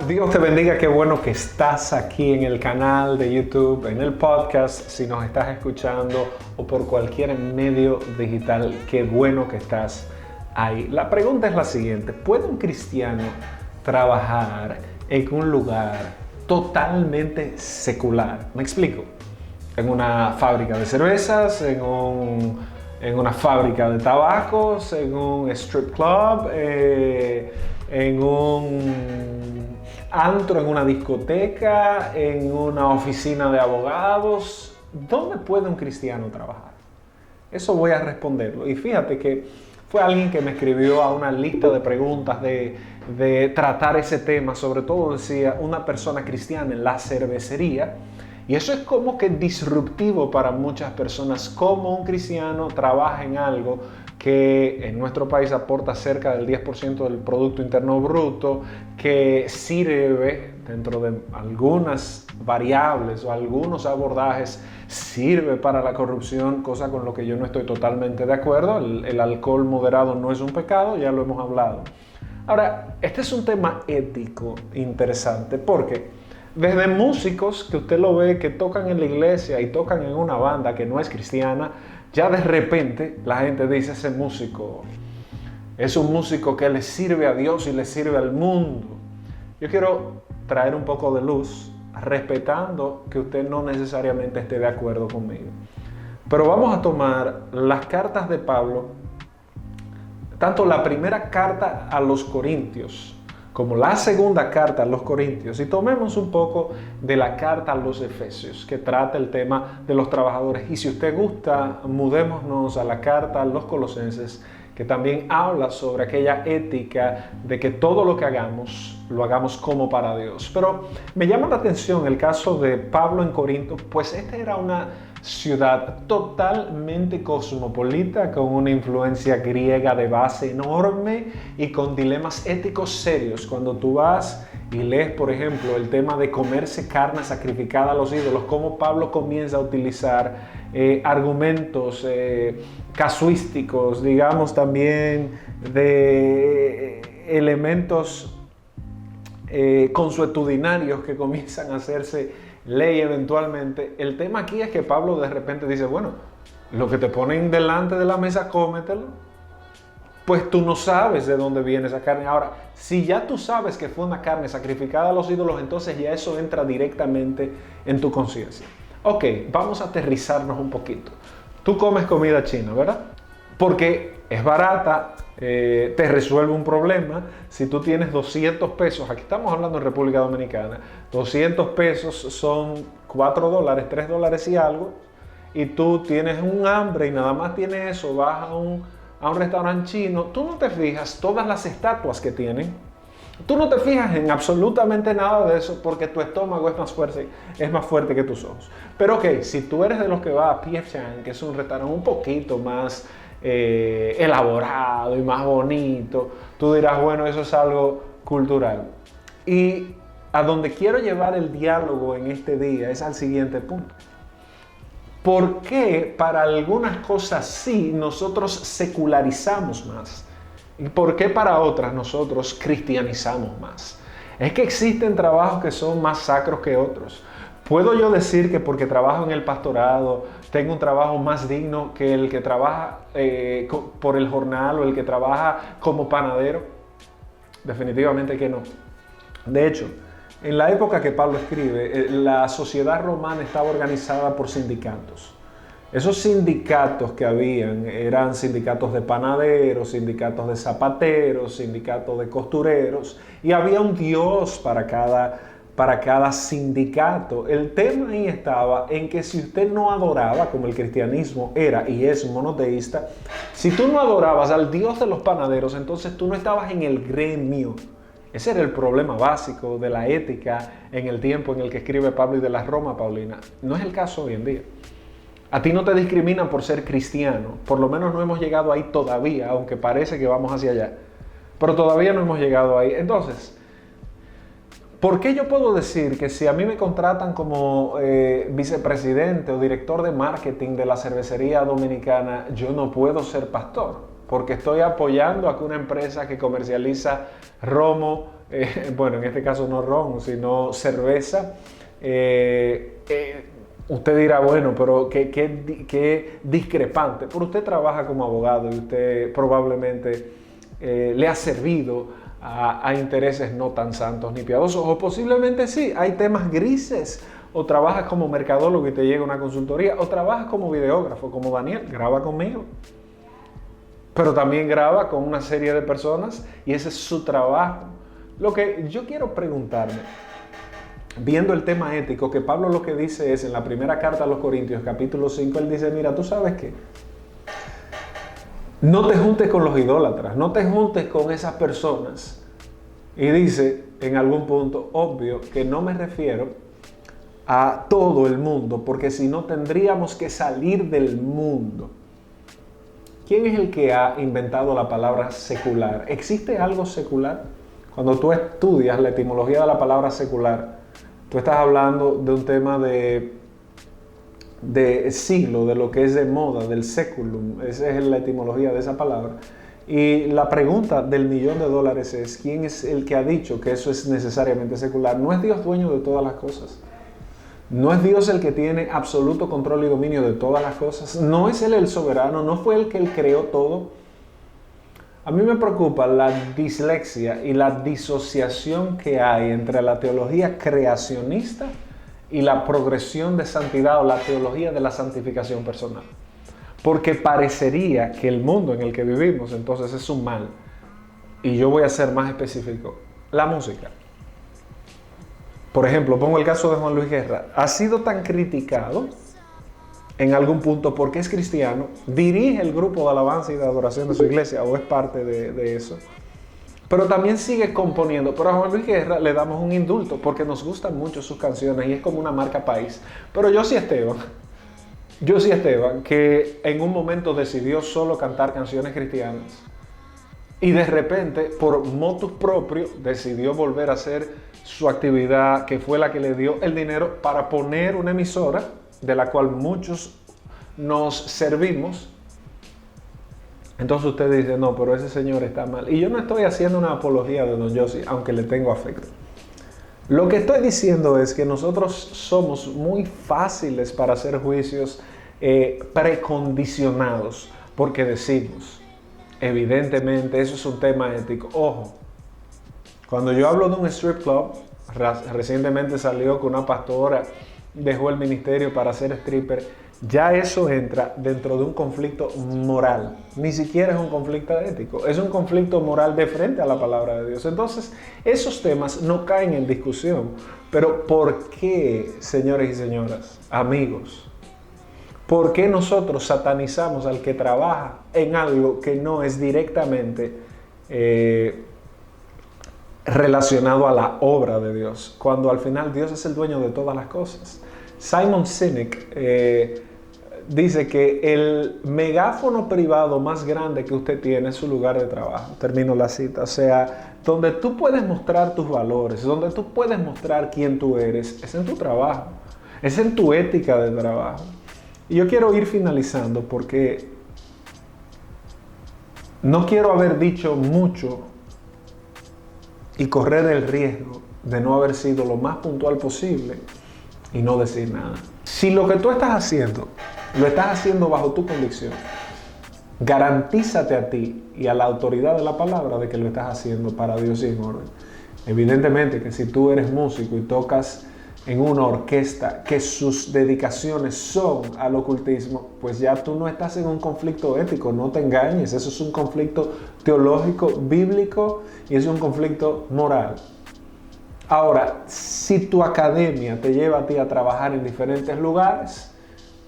Dios te bendiga, qué bueno que estás aquí en el canal de YouTube, en el podcast, si nos estás escuchando o por cualquier medio digital, qué bueno que estás ahí. La pregunta es la siguiente: ¿puede un cristiano trabajar en un lugar totalmente secular? Me explico. En una fábrica de cervezas, en una fábrica de tabacos, en un strip club, en un antro, en una discoteca, en una oficina de abogados. ¿Dónde puede un cristiano trabajar? Eso voy a responderlo. Y fíjate que fue alguien que me escribió a una lista de preguntas de tratar ese tema. Sobre todo decía una persona cristiana en la cervecería. Y eso es como que disruptivo para muchas personas, cómo un cristiano trabaja en algo que en nuestro país aporta cerca del 10% del Producto Interno Bruto, que sirve dentro de algunas variables o algunos abordajes, sirve para la corrupción, cosa con lo que yo no estoy totalmente de acuerdo. El alcohol moderado no es un pecado, ya lo hemos hablado. Ahora, este es un tema ético interesante porque desde músicos que usted lo ve que tocan en la iglesia y tocan en una banda que no es cristiana, ya de repente la gente dice: ese músico es un músico que le sirve a Dios y le sirve al mundo. Yo quiero traer un poco de luz, respetando que usted no necesariamente esté de acuerdo conmigo. Pero vamos a tomar las cartas de Pablo, tanto la primera carta a los Corintios como la segunda carta a los Corintios, y tomemos un poco de la carta a los Efesios, que trata el tema de los trabajadores. Y si usted gusta, mudémonos a la carta a los Colosenses, que también habla sobre aquella ética de que todo lo que hagamos, lo hagamos como para Dios. Pero me llama la atención el caso de Pablo en Corinto, pues esta era una ciudad totalmente cosmopolita, con una influencia griega de base enorme y con dilemas éticos serios. Cuando tú vas y lees, por ejemplo, el tema de comerse carne sacrificada a los ídolos, cómo Pablo comienza a utilizar argumentos casuísticos, digamos también de elementos consuetudinarios que comienzan a hacerse ley eventualmente. El tema aquí es que Pablo de repente dice: bueno, lo que te ponen delante de la mesa, cómetelo. Pues tú no sabes de dónde viene esa carne. Ahora, si ya tú sabes que fue una carne sacrificada a los ídolos, entonces ya eso entra directamente en tu conciencia. Ok, vamos a aterrizarnos un poquito. Tú comes comida china, ¿verdad? Porque es barata, te resuelve un problema. Si tú tienes 200 pesos, aquí estamos hablando en República Dominicana, 200 pesos son $4, $3 y algo, y tú tienes un hambre y nada más tienes eso, vas a un restaurante chino, tú no te fijas todas las estatuas que tienen, tú no te fijas en absolutamente nada de eso porque tu estómago es más fuerte que tus ojos. Pero ok, si tú eres de los que va a P.F. Chang, que es un restaurante un poquito más elaborado y más bonito, tú dirás: bueno, eso es algo cultural. Y a donde quiero llevar el diálogo en este día es al siguiente punto: ¿por qué para algunas cosas sí nosotros secularizamos más? ¿Y por qué para otras nosotros cristianizamos más? Es que existen trabajos que son más sacros que otros. ¿Puedo yo decir que porque trabajo en el pastorado tengo un trabajo más digno que el que trabaja por el jornal o el que trabaja como panadero? Definitivamente que no. De hecho, en la época que Pablo escribe, la sociedad romana estaba organizada por sindicatos. Esos sindicatos que habían eran sindicatos de panaderos, sindicatos de zapateros, sindicatos de costureros, y había un dios para cada sindicato. El tema ahí estaba en que si usted no adoraba, como el cristianismo era y es monoteísta, si tú no adorabas al dios de los panaderos, entonces tú no estabas en el gremio. Ese era el problema básico de la ética en el tiempo en el que escribe Pablo y de la Roma paulina. No es el caso hoy en día. A ti no te discriminan por ser cristiano. Por lo menos no hemos llegado ahí todavía, aunque parece que vamos hacia allá. Pero todavía no hemos llegado ahí. Entonces, ¿por qué yo puedo decir que si a mí me contratan como vicepresidente o director de marketing de la cervecería dominicana, yo no puedo ser pastor? Porque estoy apoyando a que una empresa que comercializa romo bueno, en este caso no ron, sino cerveza, usted dirá, bueno, pero qué discrepante. Pero usted trabaja como abogado y usted probablemente le ha servido a intereses no tan santos ni piadosos, o posiblemente sí, hay temas grises, o trabajas como mercadólogo y te llega una consultoría, o trabajas como videógrafo, como Daniel, graba conmigo. Pero también graba con una serie de personas y ese es su trabajo. Lo que yo quiero preguntarme, viendo el tema ético, que Pablo lo que dice es en la primera carta a los Corintios, capítulo 5, él dice, mira, ¿tú sabes qué? No te juntes con los idólatras, no te juntes con esas personas. Y dice, en algún punto, obvio, que no me refiero a todo el mundo, porque si no tendríamos que salir del mundo. ¿Quién es el que ha inventado la palabra secular? ¿Existe algo secular? Cuando tú estudias la etimología de la palabra secular, tú estás hablando de un tema de siglo, de lo que es de moda, del seculum. Esa es la etimología de esa palabra. Y la pregunta del $1.000.000 es, ¿quién es el que ha dicho que eso es necesariamente secular? ¿No es Dios dueño de todas las cosas? ¿No es Dios el que tiene absoluto control y dominio de todas las cosas? ¿No es Él el soberano? ¿No fue Él que Él creó todo? A mí me preocupa la dislexia y la disociación que hay entre la teología creacionista y la progresión de santidad o la teología de la santificación personal. Porque parecería que el mundo en el que vivimos entonces es un mal. Y yo voy a ser más específico. La música. Por ejemplo, pongo el caso de Juan Luis Guerra. Ha sido tan criticado en algún punto porque es cristiano, dirige el grupo de alabanza y de adoración de su iglesia o es parte de eso. Pero también sigue componiendo. Pero a Juan Luis Guerra le damos un indulto porque nos gustan mucho sus canciones y es como una marca país. Pero Josy Esteban, que en un momento decidió solo cantar canciones cristianas y de repente, por motus propio, decidió volver a hacer su actividad que fue la que le dio el dinero para poner una emisora de la cual muchos nos servimos. Entonces usted dice, no, pero ese señor está mal. Y yo no estoy haciendo una apología de don Josy, aunque le tengo afecto. Lo que estoy diciendo es que nosotros somos muy fáciles para hacer juicios precondicionados, porque decimos, evidentemente eso es un tema ético. Ojo, cuando yo hablo de un strip club, recientemente salió que una pastora dejó el ministerio para ser stripper, ya eso entra dentro de un conflicto moral. Ni siquiera es un conflicto ético, es un conflicto moral de frente a la palabra de Dios. Entonces, esos temas no caen en discusión. Pero ¿por qué, señores y señoras, amigos? ¿Por qué nosotros satanizamos al que trabaja en algo que no es directamente relacionado a la obra de Dios, cuando al final Dios es el dueño de todas las cosas? Simon Sinek dice que el megáfono privado más grande que usted tiene es su lugar de trabajo. Termino la cita. O sea, donde tú puedes mostrar tus valores, donde tú puedes mostrar quién tú eres, es en tu trabajo, es en tu ética de trabajo. Y yo quiero ir finalizando porque no quiero haber dicho mucho y correr el riesgo de no haber sido lo más puntual posible y no decir nada. Si lo que tú estás haciendo, lo estás haciendo bajo tu convicción, garantízate a ti y a la autoridad de la palabra de que lo estás haciendo para Dios y en orden. Evidentemente que si tú eres músico y tocas en una orquesta que sus dedicaciones son al ocultismo, pues ya tú no estás en un conflicto ético, no te engañes, eso es un conflicto teológico, bíblico y es un conflicto moral. Ahora, si tu academia te lleva a ti a trabajar en diferentes lugares,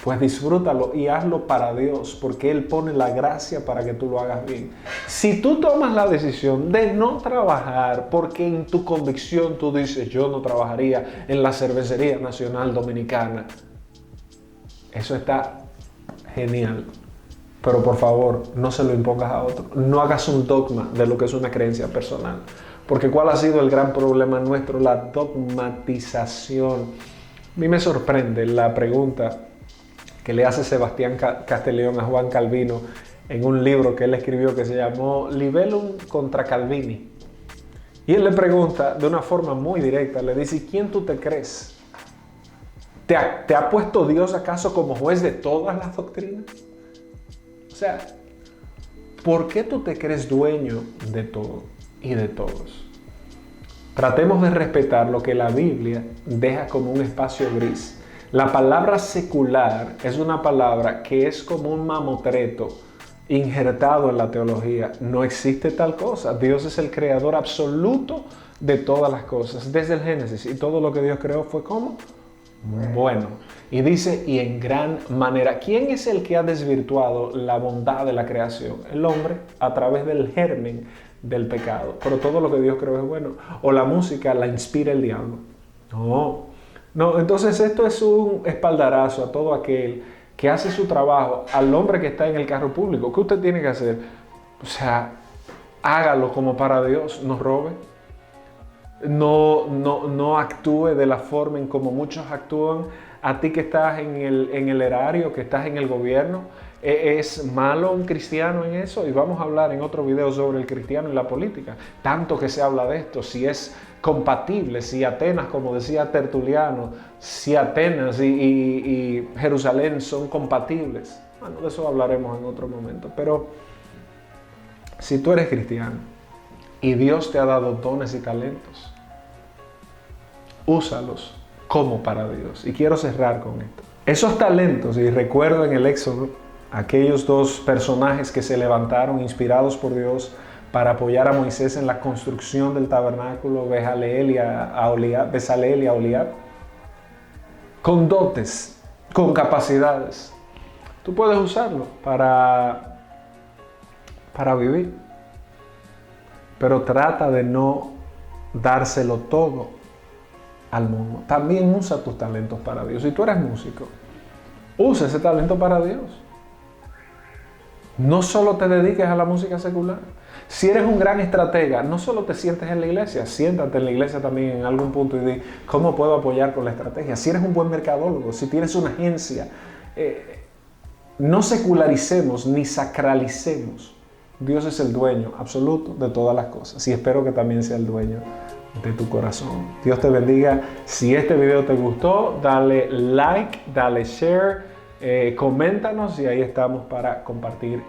pues disfrútalo y hazlo para Dios, porque Él pone la gracia para que tú lo hagas bien. Si tú tomas la decisión de no trabajar porque en tu convicción tú dices, yo no trabajaría en la Cervecería Nacional Dominicana, eso está genial. Pero por favor, no se lo impongas a otro. No hagas un dogma de lo que es una creencia personal. Porque ¿cuál ha sido el gran problema nuestro? La dogmatización. A mí me sorprende la pregunta que le hace Sebastián Castellón a Juan Calvino en un libro que él escribió que se llamó Libellum contra Calvini. Y él le pregunta de una forma muy directa, le dice, ¿y quién tú te crees? ¿Te ha puesto Dios acaso como juez de todas las doctrinas? O sea, ¿por qué tú te crees dueño de todo y de todos? Tratemos de respetar lo que la Biblia deja como un espacio gris. La palabra secular es una palabra que es como un mamotreto injertado en la teología. No existe tal cosa. Dios es el creador absoluto de todas las cosas, desde el Génesis. Y todo lo que Dios creó fue ¿cómo? Bueno. Y dice, y en gran manera. ¿Quién es el que ha desvirtuado la bondad de la creación? El hombre, a través del germen del pecado. Pero todo lo que Dios creó es bueno. O la música la inspira el diablo. No, entonces esto es un espaldarazo a todo aquel que hace su trabajo, al hombre que está en el carro público. ¿Qué usted tiene que hacer? O sea, hágalo como para Dios, no robe. No actúe de la forma en como muchos actúan. A ti que estás en el erario, que estás en el gobierno, ¿es malo un cristiano en eso? Y vamos a hablar en otro video sobre el cristiano y la política. Tanto que se habla de esto, si es compatible, si Atenas, como decía Tertuliano, si Atenas y Jerusalén son compatibles. Bueno, de eso hablaremos en otro momento. Pero si tú eres cristiano y Dios te ha dado dones y talentos, úsalos como para Dios. Y quiero cerrar con esto. Esos talentos, y recuerdo en el Éxodo, aquellos dos personajes que se levantaron inspirados por Dios para apoyar a Moisés en la construcción del tabernáculo, Bezaleel y Aholiab, con dotes, con capacidades. Tú puedes usarlo para vivir, pero trata de no dárselo todo al mundo. También usa tus talentos para Dios. Si tú eres músico, usa ese talento para Dios. No solo te dediques a la música secular. Si eres un gran estratega, no solo te sientes en la iglesia, siéntate en la iglesia también en algún punto y di, ¿cómo puedo apoyar con la estrategia? Si eres un buen mercadólogo, si tienes una agencia, no secularicemos ni sacralicemos. Dios es el dueño absoluto de todas las cosas y espero que también sea el dueño de tu corazón. Dios te bendiga. Si este video te gustó, dale like, dale share, coméntanos y ahí estamos para compartir